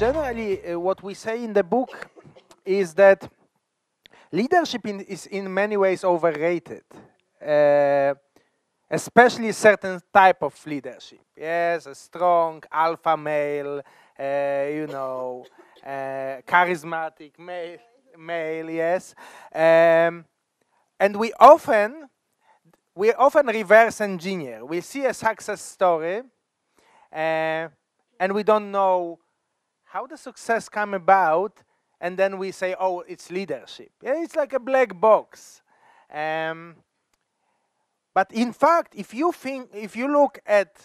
generally, what we say in the book is that leadership is in many ways overrated, especially certain type of leadership. Yes, a strong alpha male, you know, charismatic male, yes. And we often reverse engineer. We see a success story, and we don't know how the success come about, and then we say, oh, it's leadership. Yeah, it's like a black box. But in fact, if you look at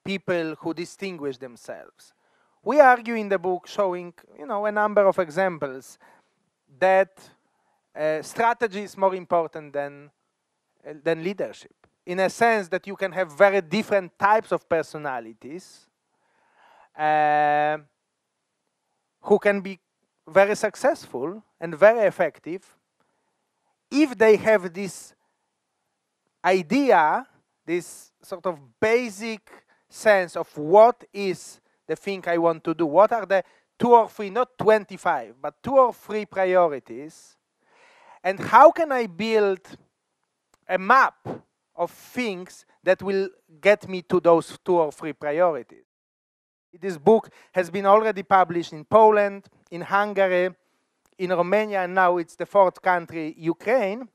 people who distinguish themselves, we argue in the book, showing, you know, a number of examples that strategy is more important than leadership, in a sense that you can have very different types of personalities who can be very successful and very effective if they have this idea, this sort of basic sense of what is the thing I want to do. What are the 2 or 3, not 25, but 2 or 3 priorities, and how can I build a map of things that will get me to those 2 or 3 priorities. This book has been already published in Poland, in Hungary, in Romania, and now it's the 4th country, Ukraine.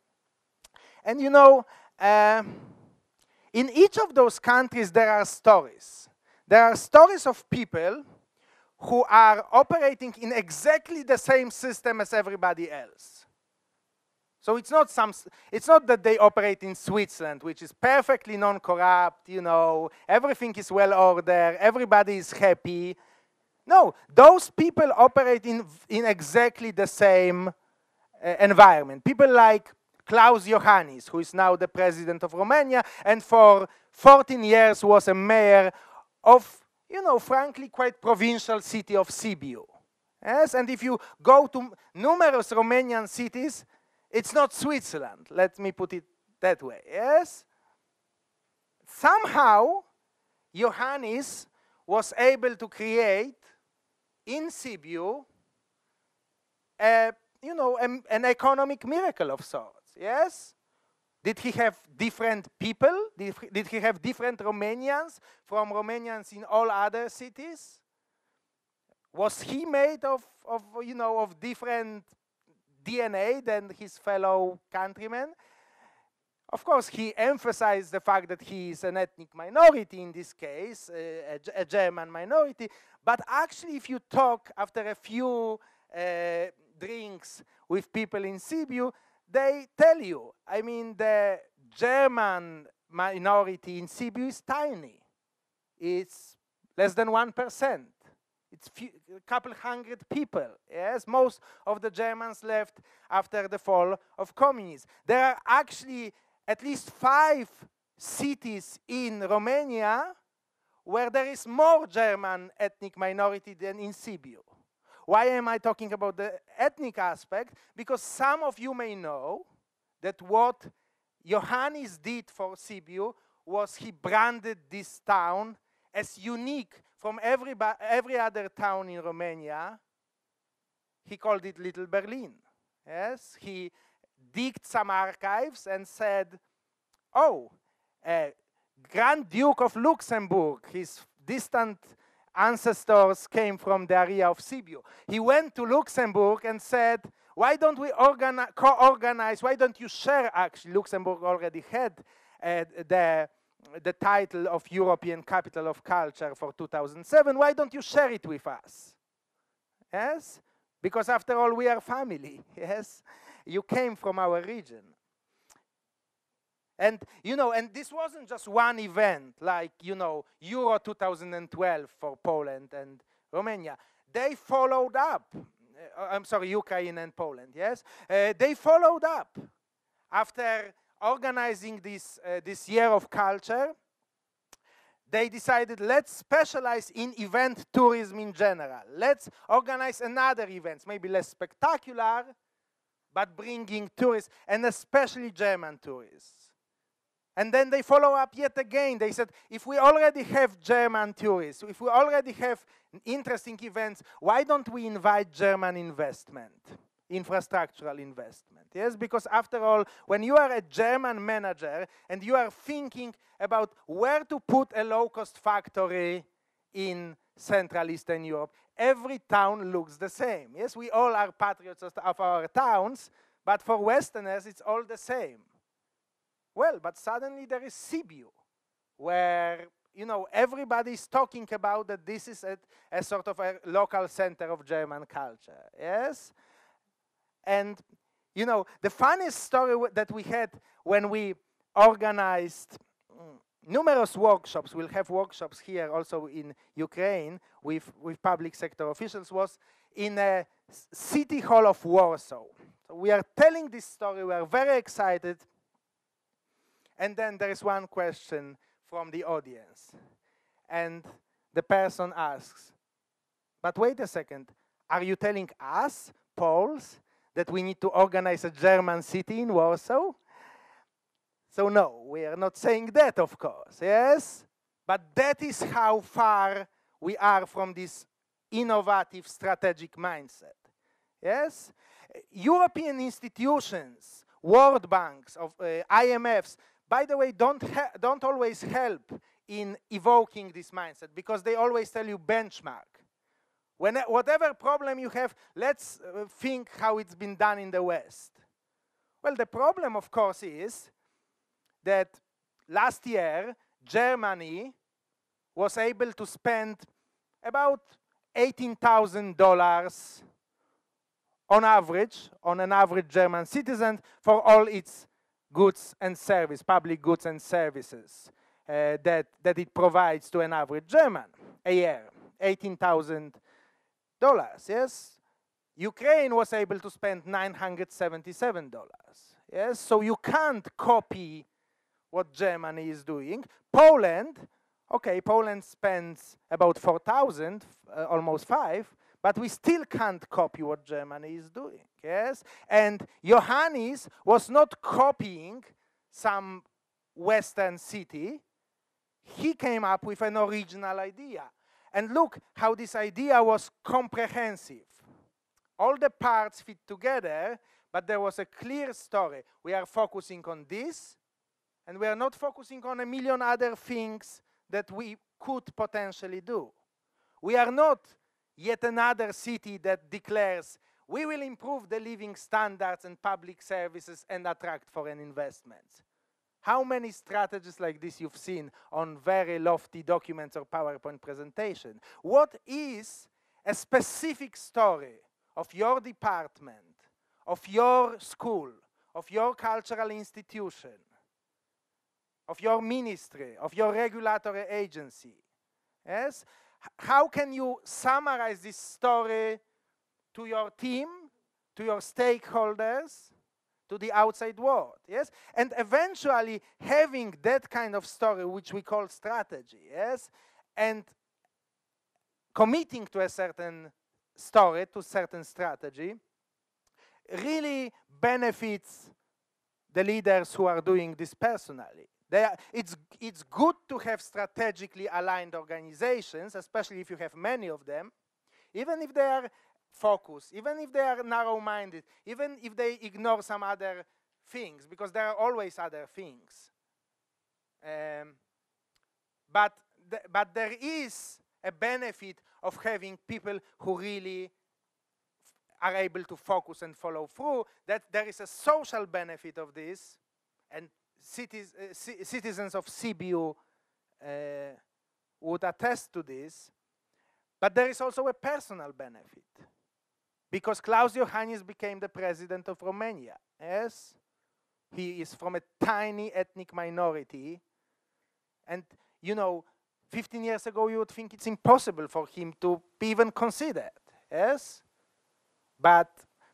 And you know, in each of those countries there are stories. There are stories of people who are operating in exactly the same system as everybody else. So it's not that they operate in Switzerland, which is perfectly non-corrupt, you know, everything is well ordered, everybody is happy. No, those people operate in exactly the same environment. People like Klaus Iohannis, who is now the president of Romania, and for 14 years was a mayor of, you know, frankly, quite provincial city of Sibiu. Yes, and if you go to numerous Romanian cities, it's not Switzerland, let me put it that way, yes? Somehow, Iohannis was able to create in Sibiu, you know, an economic miracle of sorts, yes? Did he have different people? Did he have different Romanians from Romanians in all other cities? Was he made of you know, of different DNA than his fellow countrymen? Of course, he emphasized the fact that he is an ethnic minority in this case, a German minority. But actually, if you talk after a few drinks with people in Sibiu, they tell you, I mean, the German minority in Sibiu is tiny. It's less than 1%. It's a couple hundred people, yes? Most of the Germans left after the fall of communism. There are actually at least 5 cities in Romania where there is more German ethnic minority than in Sibiu. Why am I talking about the ethnic aspect? Because some of you may know that what Iohannis did for Sibiu was he branded this town as unique from every other town in Romania. He called it Little Berlin. Yes, he digged some archives and said, oh, Grand Duke of Luxembourg, his distant ancestors came from the area of Sibiu. He went to Luxembourg and said, why don't we co-organize, why don't you share, actually, Luxembourg already had the title of European Capital of Culture for 2007, why don't you share it with us? Yes? Because after all, we are family, yes? You came from our region. And, you know, and this wasn't just one event, like, you know, Euro 2012 for Poland and Romania. They followed up. I'm sorry, Ukraine and Poland, yes? They followed up. After organizing this year of culture, they decided, let's specialize in event tourism in general. Let's organize another events, maybe less spectacular, but bringing tourists, and especially German tourists. And then they follow up yet again. They said, if we already have German tourists, if we already have interesting events, why don't we invite German investment, infrastructural investment? Yes, because after all, when you are a German manager and you are thinking about where to put a low-cost factory in Central Eastern Europe, every town looks the same. Yes, we all are patriots of our towns, but for Westerners, it's all the same. Well, but suddenly there is Sibiu, where, you know, everybody is talking about that this is a sort of a local center of German culture, yes? And, you know, the funniest story that we had when we organized numerous workshops, we'll have workshops here also in Ukraine with public sector officials, was in a city hall of Warsaw. So we are telling this story, we are very excited, and then there is one question from the audience. And the person asks, but wait a second, are you telling us, Poles, that we need to organize a German city in Warsaw? So no, we are not saying that, of course, yes? But that is how far we are from this innovative strategic mindset, yes? European institutions, World Banks, IMFs, by the way, don't always help in evoking this mindset, because they always tell you benchmark. Whatever problem you have, let's think how it's been done in the West. Well, the problem, of course, is that last year, Germany was able to spend about $18,000 on average, on an average German citizen, for all its goods and services, public goods and services that it provides to an average German a year, $18,000, yes? Ukraine was able to spend $977, yes? So you can't copy what Germany is doing. Poland, okay, Poland spends about 4,000, almost 5, but we still can't copy what Germany is doing, yes? And Johannes was not copying some Western city. He came up with an original idea. And look how this idea was comprehensive. All the parts fit together, but there was a clear story. We are focusing on this, and we are not focusing on a million other things that we could potentially do. We are not yet another city that declares, we will improve the living standards and public services and attract foreign investments. How many strategies like this you've seen on very lofty documents or PowerPoint presentation? What is a specific story of your department, of your school, of your cultural institution, of your ministry, of your regulatory agency? Yes? How can you summarize this story to your team, to your stakeholders, to the outside world, yes? And eventually having that kind of story, which we call strategy, yes? And committing to a certain story, to certain strategy, really benefits the leaders who are doing this personally. It's good to have strategically aligned organizations, especially if you have many of them, even if they are focused, even if they are narrow-minded, even if they ignore some other things, because there are always other things. But there is a benefit of having people who really are able to focus and follow through, that there is a social benefit of this, and citizens of Sibiu would attest to this, but there is also a personal benefit, because Klaus Iohannis became the president of Romania, yes? He is from a tiny ethnic minority, and, you know, 15 years ago you would think it's impossible for him to be even considered, yes? But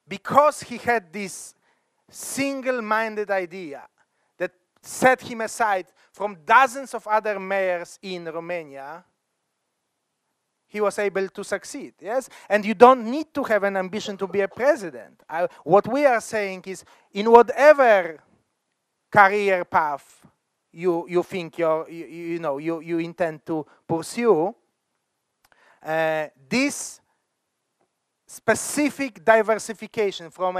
because he had this single-minded idea that set him aside from dozens of other mayors in Romania, he was able to succeed, yes? And you don't need to have an ambition to be a president. What we are saying is, in whatever career path you think you intend to pursue, this specific diversification from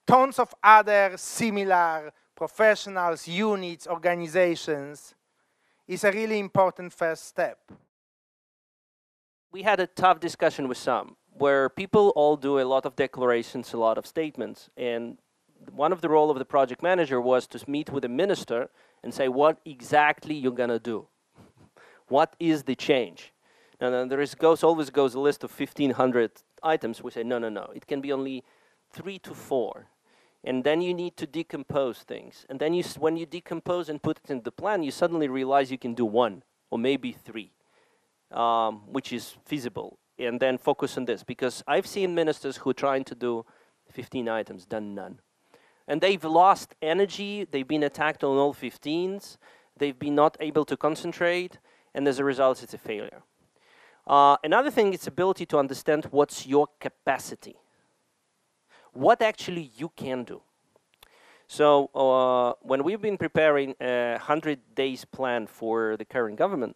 tons of other similar professionals, units, organizations is a really important first step. We had a tough discussion with some, where people all do a lot of declarations, a lot of statements, and one of the role of the project manager was to meet with the minister and say what exactly you're gonna do. What is the change? And then there always goes a list of 1,500 items. We say, no, it can be only 3 to 4. And then you need to decompose things. And then when you decompose and put it in the plan, you suddenly realize you can do 1 or maybe 3, which is feasible. And then focus on this. Because I've seen ministers who are trying to do 15 items, done none. And they've lost energy, they've been attacked on all 15s, they've been not able to concentrate, and as a result, it's a failure. Another thing is ability to understand what's your capacity. What actually you can do. So when we've been preparing a 100 days plan for the current government,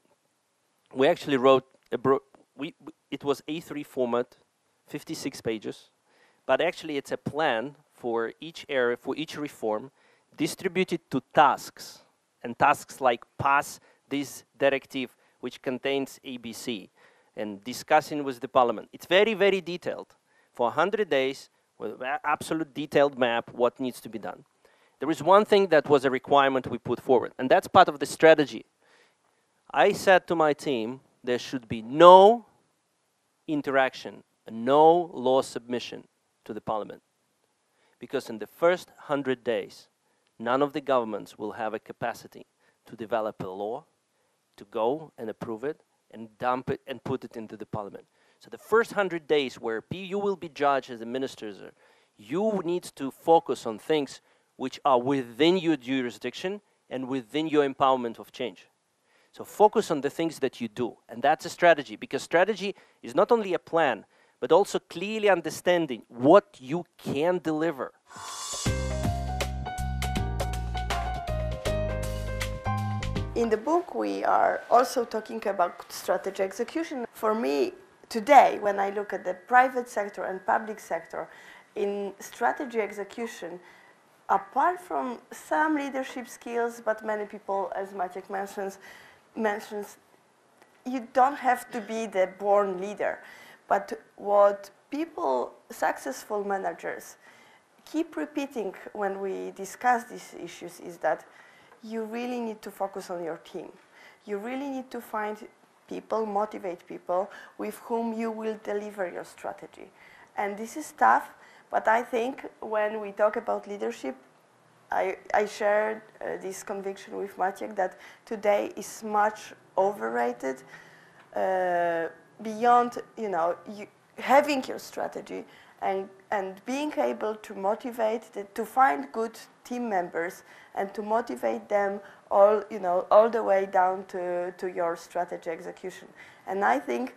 we actually wrote, it was A3 format, 56 pages, but actually it's a plan for each area, for each reform, distributed to tasks, and tasks like pass this directive which contains ABC, and discussing with the parliament. It's very, very detailed. For 100 days, with an absolute detailed map, what needs to be done. There is one thing that was a requirement we put forward, and that's part of the strategy. I said to my team, there should be no interaction, no law submission to the parliament. Because in the first 100 days, none of the governments will have a capacity to develop a law, to go and approve it, and dump it and put it into the parliament. So the first 100 days where you will be judged as a minister, you need to focus on things which are within your jurisdiction and within your empowerment of change. So focus on the things that you do, and that's a strategy, because strategy is not only a plan, but also clearly understanding what you can deliver. In the book, we are also talking about strategy execution. For me, today, when I look at the private sector and public sector, in strategy execution, apart from some leadership skills, but many people, as Maciej mentions, you don't have to be the born leader. But what people, successful managers, keep repeating when we discuss these issues is that you really need to focus on your team. You really need to find people, motivate people with whom you will deliver your strategy. And this is tough, but I think when we talk about leadership, I shared this conviction with Maciej that today is much overrated. Beyond, having your strategy and being able to motivate, to find good team members and to motivate them all the way down to your strategy execution. And I think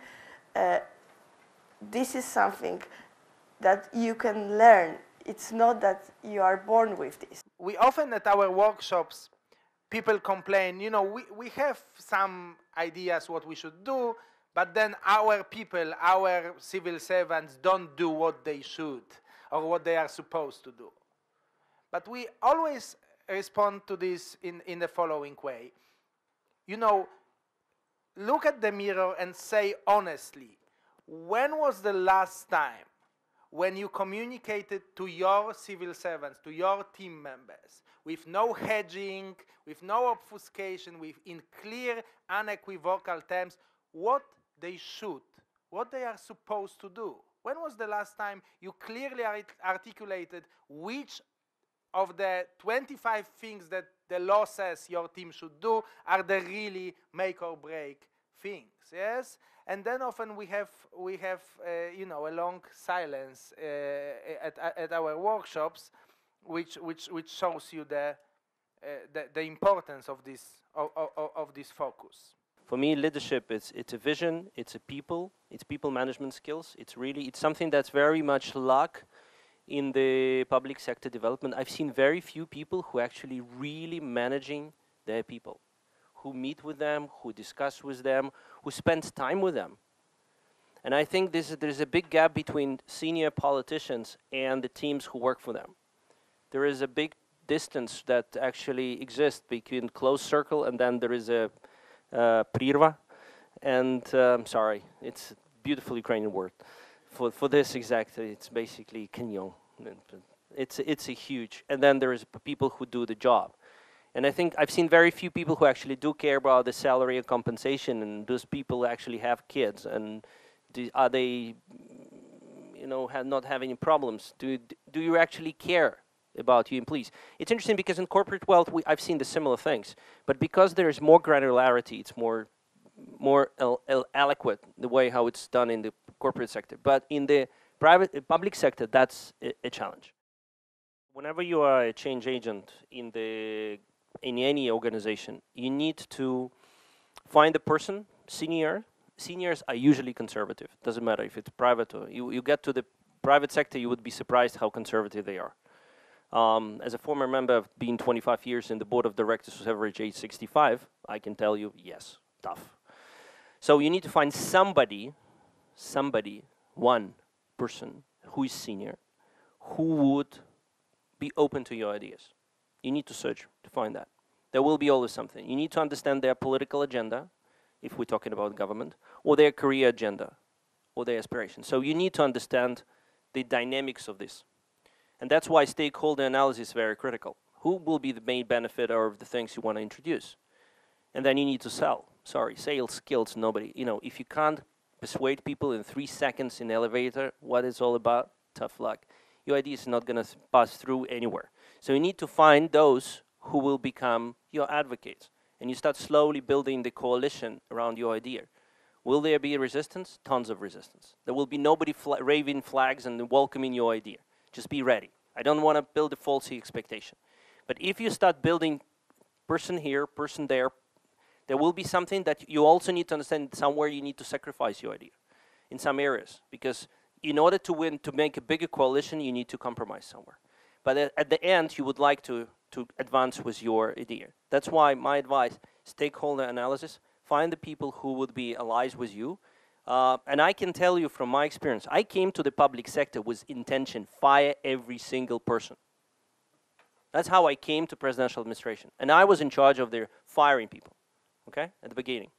this is something that you can learn. It's not that you are born with this. We often at our workshops, people complain, we have some ideas what we should do, but then our people, our civil servants don't do what they should or what they are supposed to do. But we always respond to this in the following way. Look at the mirror and say honestly, when was the last time when you communicated to your civil servants, to your team members, with no hedging, with no obfuscation, in clear, unequivocal terms, what they should, what they are supposed to do? When was the last time you clearly articulated which of the 25 things that the law says your team should do are the really make or break things? Yes, and then often we have a long silence at our workshops, which shows you the importance of this focus. For me, leadership it's a vision, it's people management skills. It's something that's very much luck, in the public sector development, I've seen very few people who actually really managing their people, who meet with them, who discuss with them, who spend time with them. And I think there's a big gap between senior politicians and the teams who work for them. There is a big distance that actually exists between close circle, and then there is a prirva. And sorry, it's a beautiful Ukrainian word. For this exactly, it's basically kanyon. It's a huge, and then there is people who do the job. And I think I've seen very few people who actually do care about the salary and compensation, and those people actually have kids, and are they, you know, not have any problems? Do you actually care about your employees? It's interesting because in corporate wealth, I've seen the similar things, but because there is more granularity, it's more eloquent the way how it's done in the corporate sector. But in the public sector, that's a challenge. Whenever you are a change agent in any organization, you need to find the person. Seniors are usually conservative. Doesn't matter if it's private or you get to the private sector, you would be surprised how conservative they are. As a former member of being 25 years in the board of directors whose average age 65, I can tell you, yes, tough. So you need to find somebody, one person who is senior, who would be open to your ideas. You need to search to find that. There will be always something. You need to understand their political agenda, if we're talking about government, or their career agenda, or their aspirations. So you need to understand the dynamics of this. And that's why stakeholder analysis is very critical. Who will be the main benefiter of the things you want to introduce? And then you need to sell. Sorry, sales skills, nobody. You know, if you can't persuade people in 3 seconds in the elevator what it's all about, tough luck. Your idea is not going to pass through anywhere. So you need to find those who will become your advocates. And you start slowly building the coalition around your idea. Will there be resistance? Tons of resistance. There will be nobody waving flags and welcoming your idea. Just be ready. I don't want to build a false expectation. But if you start building person here, person there, there will be something that you also need to understand. Somewhere you need to sacrifice your idea in some areas. Because in order to win, to make a bigger coalition, you need to compromise somewhere. But at the end, you would like to advance with your idea. That's why my advice, stakeholder analysis, find the people who would be allies with you. And I can tell you from my experience, I came to the public sector with intention, fire every single person. That's how I came to presidential administration. And I was in charge of their firing people, okay, at the beginning.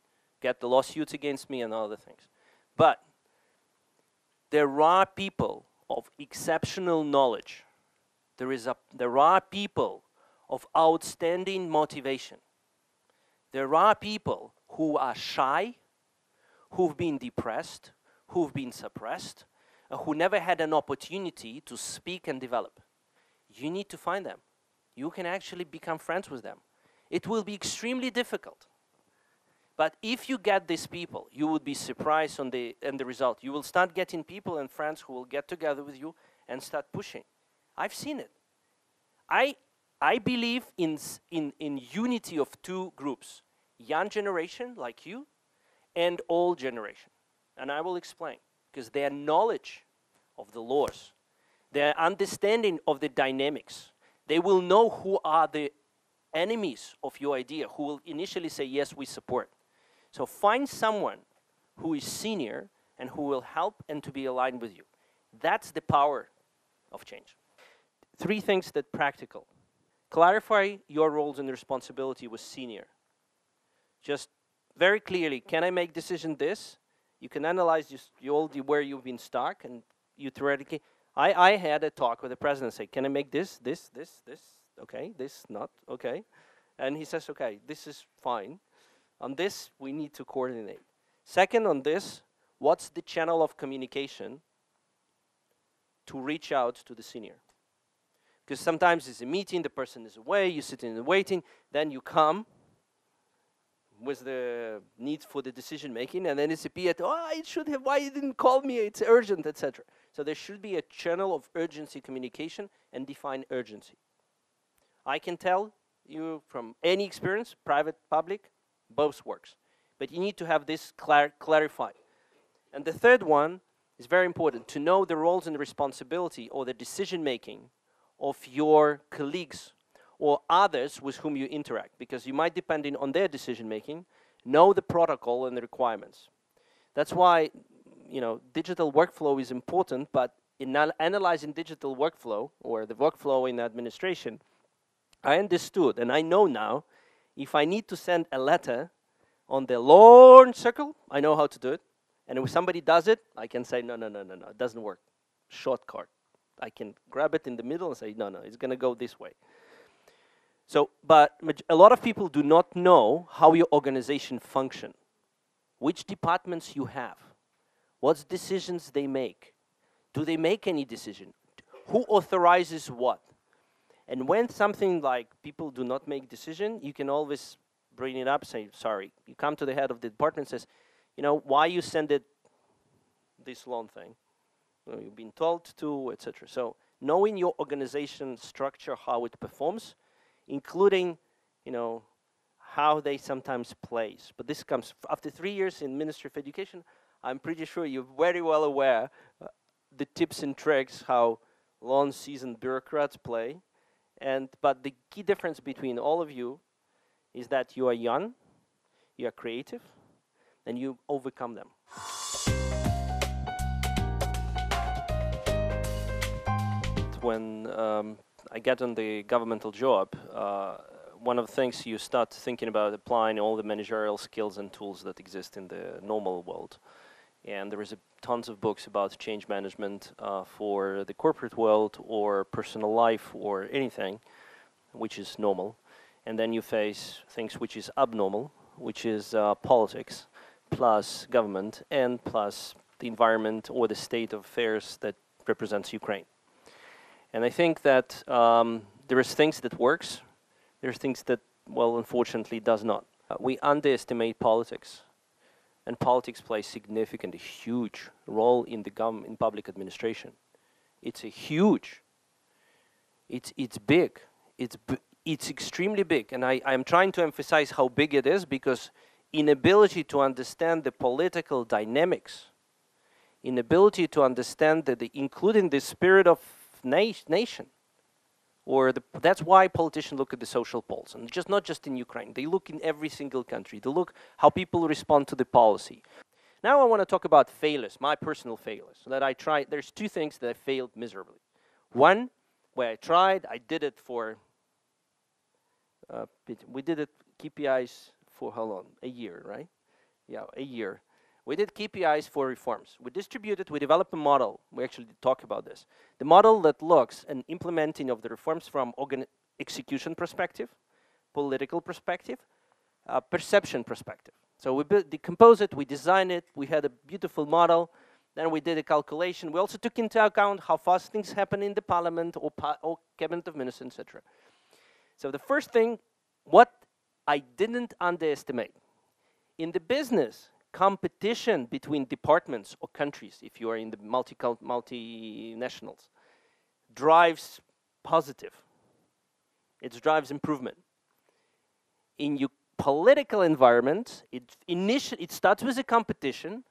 Get the lawsuits against me and other things. But there are people of exceptional knowledge. There are people of outstanding motivation. There are people who are shy, who've been depressed, who've been suppressed, who never had an opportunity to speak and develop. You need to find them. You can actually become friends with them. It will be extremely difficult. But if you get these people, you would be surprised on the result. You will start getting people and friends who will get together with you and start pushing. I've seen it. I believe in unity of two groups, young generation like you and old generation. And I will explain, because their knowledge of the laws, their understanding of the dynamics, they will know who are the enemies of your idea, who will initially say, yes, we support. So find someone who is senior and who will help and to be aligned with you. That's the power of change. 3 things that practical. Clarify your roles and responsibility with senior. Just very clearly, can I make decision this? You can analyze where you've been stuck, and you theoretically, I had a talk with the president, say, can I make this, okay, this, not, okay. And he says, okay, this is fine. On this, we need to coordinate. Second, on this, what's the channel of communication to reach out to the senior? Because sometimes it's a meeting, the person is away, you sit in the waiting, then you come with the need for the decision making, and then it's appeared, oh, it should have, why you didn't call me, it's urgent, etc. So there should be a channel of urgency communication and define urgency. I can tell you from any experience, private, public, both works. But you need to have this clarified. And the third one It's very important to know the roles and the responsibility or the decision-making of your colleagues or others with whom you interact, because you might, depending on their decision-making, know the protocol and the requirements. That's why, you know, digital workflow is important, but in analyzing digital workflow or the workflow in administration, I understood, and I know now, if I need to send a letter on the long circle, I know how to do it. And if somebody does it, I can say, no, it doesn't work. Shortcut. I can grab it in the middle and say, no, it's going to go this way. So, but a lot of people do not know how your organization function, which departments you have, what decisions they make. Do they make any decision? Who authorizes what? And when something like people do not make decision, you can always bring it up, say, sorry. You come to the head of the department and says, you know, why you send it this long thing? Well, you've been told to, etc. So knowing your organization structure, how it performs, including, you know, how they sometimes place. But this comes after 3 years in Ministry of Education. I'm pretty sure you're very well aware the tips and tricks how long seasoned bureaucrats play. But the key difference between all of you is that you are young, you are creative, and you overcome them. When I get on the governmental job, one of the things you start thinking about applying all the managerial skills and tools that exist in the normal world. And there is tons of books about change management for the corporate world or personal life or anything which is normal. And then you face things which is abnormal, which is politics, plus government, and plus the environment or the state of affairs that represents Ukraine. And I think that there is things that works, there's things that, well, unfortunately does not. We underestimate politics. And politics plays significant, a huge role in the in public administration. It's a huge. It's big. It's extremely big. And I'm trying to emphasize how big it is because inability to understand the political dynamics, inability to understand including the spirit of nation, or that's why politicians look at the social polls, and not just in Ukraine. They look in every single country. They look how people respond to the policy. Now I want to talk about failures, my personal failures. That I tried. There's two things that I failed miserably. One, where I tried, I did it for. We did it KPIs for how long? A year, right? Yeah, a year. We did KPIs for reforms. We distributed, we developed a model. We actually talk about this. The model that looks at implementing of the reforms from execution perspective, political perspective, perception perspective. So we decompose it, we design it, we had a beautiful model, then we did a calculation. We also took into account how fast things happen in the parliament or cabinet of ministers, etc. So the first thing, what I didn't underestimate, in the business, competition between departments or countries, if you are in the multinationals, drives positive. It drives improvement. In your political environment, it starts with a competition,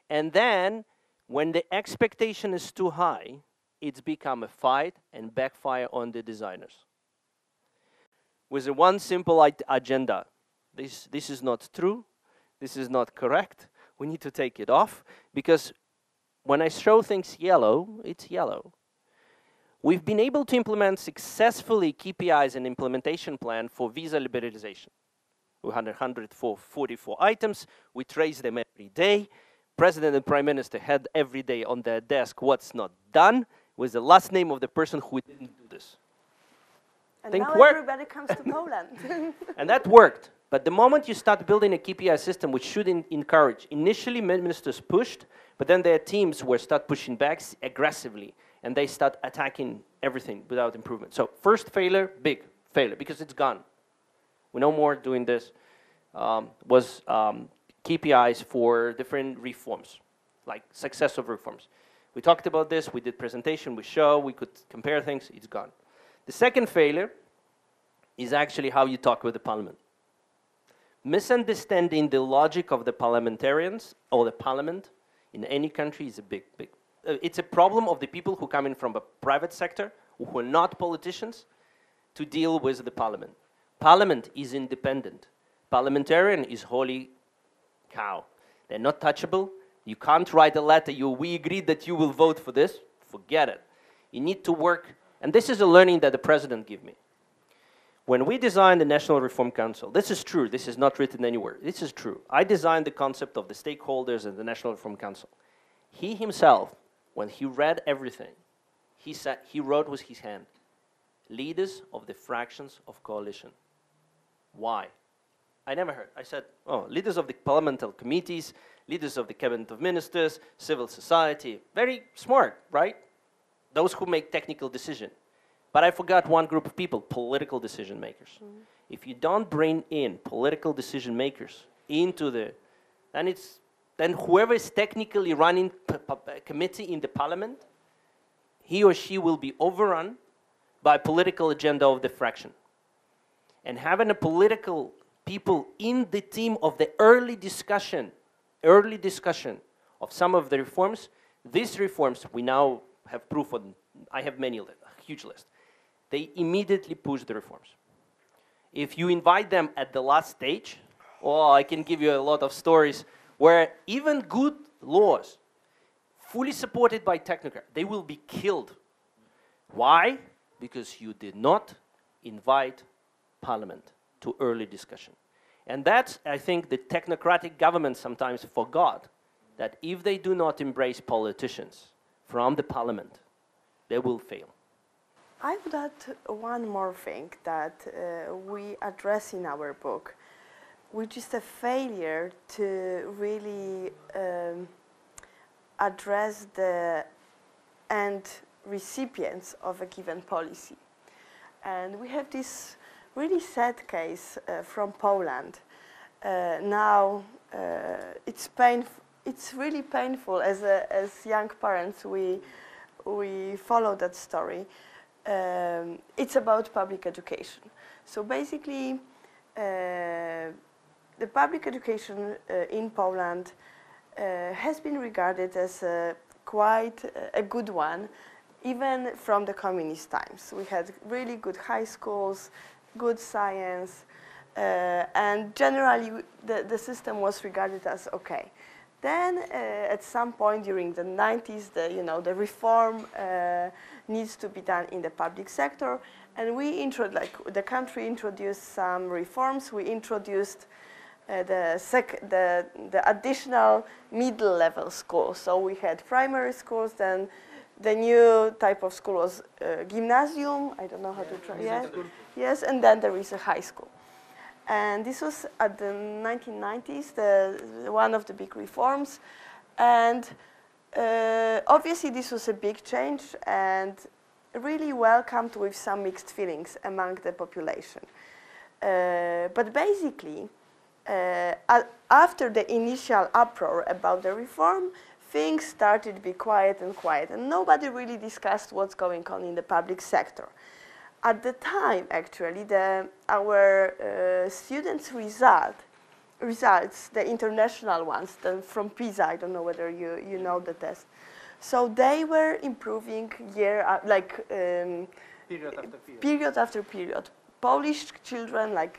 and then when the expectation is too high, it's become a fight and backfire on the designers. With a one simple agenda. This is not true. This is not correct. We need to take it off because when I show things yellow, it's yellow. We've been able to implement successfully KPIs and implementation plan for visa liberalization. We had 144 items. We trace them every day. President and Prime Minister had every day on their desk what's not done with the last name of the person who didn't do this. And now everybody comes to Poland. And that worked. But the moment you start building a KPI system, which should encourage, initially ministers pushed, but then their teams start pushing back aggressively, and they start attacking everything without improvement. So first failure, big failure, because it's gone. We no more doing this. Was KPIs for different reforms, like success of reforms. We talked about this, we did presentation, we could compare things, it's gone. The second failure is actually how you talk with the parliament. Misunderstanding the logic of the parliamentarians or the parliament in any country is a it's a problem of the people who come in from the private sector, who are not politicians, to deal with the parliament. Parliament is independent. Parliamentarian is holy cow. They're not touchable. You can't write a letter, we agreed that you will vote for this. Forget it. You need to work, and this is a learning that the president gave me. When we designed the National Reform Council, this is true, this is not written anywhere, this is true. I designed the concept of the stakeholders and the National Reform Council. He himself, when he read everything, he wrote with his hand, leaders of the fractions of coalition. Why? I never heard. I said, oh, leaders of the parliamentary committees, leaders of the cabinet of ministers, civil society. Very smart, right? Those who make technical decisions. But I forgot one group of people, political decision makers. Mm-hmm. If you don't bring in political decision makers into then whoever is technically running a committee in the parliament, he or she will be overrun by political agenda of the fraction. And having a political people in the team of the early discussion of some of the reforms, these reforms we now have proof on, I have many, a huge list. They immediately push the reforms. If you invite them at the last stage, oh, I can give you a lot of stories where even good laws, fully supported by technocrats, they will be killed. Why? Because you did not invite parliament to early discussion. And that's, I think, the technocratic government sometimes forgot that if they do not embrace politicians from the parliament, they will fail. I would add one more thing that we address in our book, which is the failure to really address the end recipients of a given policy. And we have this really sad case from Poland. Now it's really painful as young parents. We follow that story. It's about public education. So basically, the public education in Poland has been regarded as quite a good one, even from the communist times. We had really good high schools, good science, and generally the system was regarded as okay. Then at some point during the 90s, the reform needs to be done in the public sector, and the country introduced some reforms. We introduced the additional middle level schools. So we had primary schools, then the new type of school was gymnasium. I don't know how to try. Yes, and then there is a high school. And this was at the 1990s, one of the big reforms. And obviously this was a big change and really welcomed with some mixed feelings among the population. But basically, after the initial uproar about the reform, things started to be quiet, and nobody really discussed what's going on in the public sector. At the time, actually, our students' results, the international ones, from PISA, I don't know whether you know the test. So they were improving period after period. Polish children,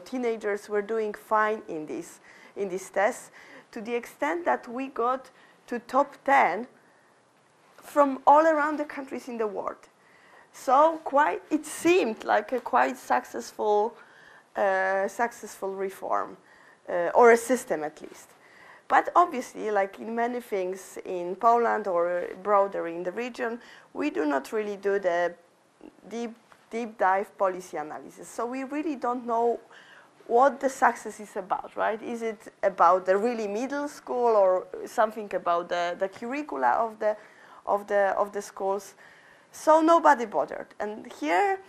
teenagers, were doing fine in these tests, to the extent that we got to top 10 from all around the countries in the world. So it seemed like a quite successful reform, or a system at least. But obviously, like in many things in Poland or broader in the region, we do not really do the deep dive policy analysis. So we really don't know what the success is about, right? Is it about the really middle school or something about the curricula of the schools? So nobody bothered. And here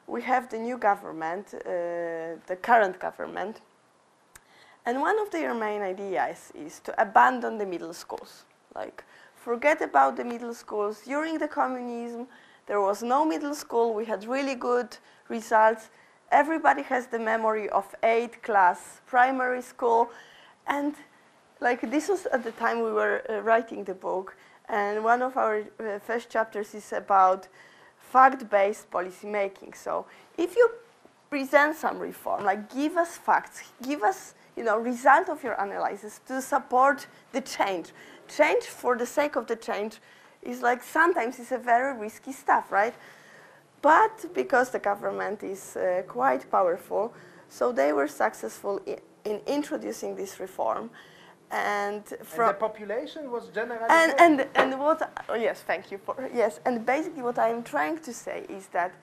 we have the new government, the current government. And one of their main ideas is to abandon the middle schools. Like, forget about the middle schools. During the communism, there was no middle school. We had really good results. Everybody has the memory of 8th class primary school. And like this was at the time we were writing the book, and one of our first chapters is about fact-based policy making. So if you present some reform, like give us facts, give us, you know, result of your analysis to support the change. Change for the sake of the change is like sometimes it's a very risky stuff, right? But because the government is quite powerful, so they were successful in introducing this reform. And the population was generally and what, oh yes, thank you for, yes, and basically what I'm trying to say is that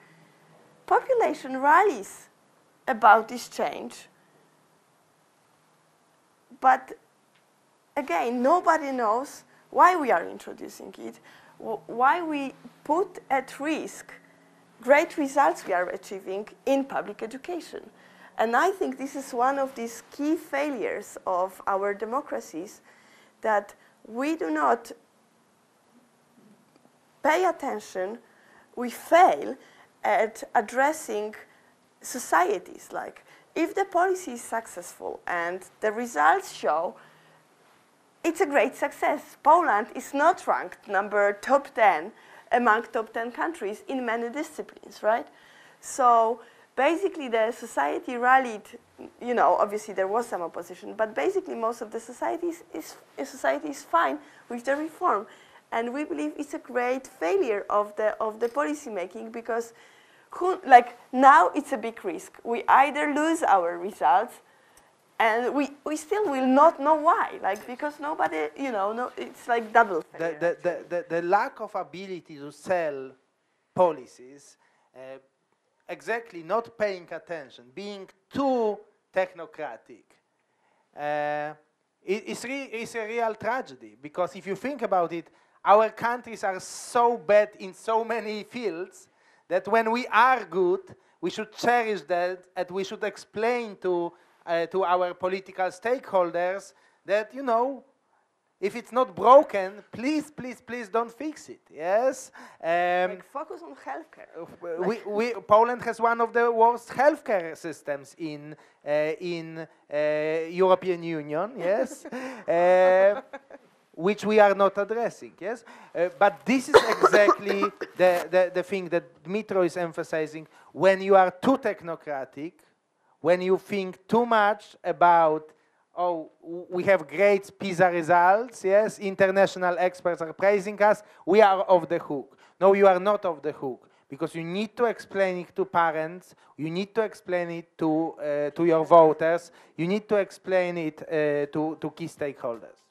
population rallies about this change, but again, nobody knows why we are introducing it, why we put at risk great results we are achieving in public education. And I think this is one of these key failures of our democracies, that we do not pay attention, we fail at addressing societies. Like, if the policy is successful and the results show it's a great success. Poland is not ranked top 10 among top 10 countries in many disciplines, right? So basically the society rallied, you know, obviously there was some opposition, but basically most of the society is fine with the reform. And we believe it's a great failure of the policy making, because now it's a big risk. We either lose our results, and we still will not know why, because nobody, you know, no, it's like double failure. The lack of ability to sell policies, exactly not paying attention, being too technocratic, it's a real tragedy. Because if you think about it, our countries are so bad in so many fields that when we are good, we should cherish that, and we should explain to our political stakeholders that, you know, if it's not broken, please, please, please don't fix it. Yes. Focus on healthcare. Poland has one of the worst healthcare systems in European Union. Yes. Which we are not addressing. Yes. But this is exactly the thing that Dmytro is emphasizing. When you are too technocratic, when you think too much about, oh, we have great PISA results, yes, international experts are praising us, we are off the hook. No, you are not off the hook, because you need to explain it to parents, you need to explain it to your voters, you need to explain it to key stakeholders.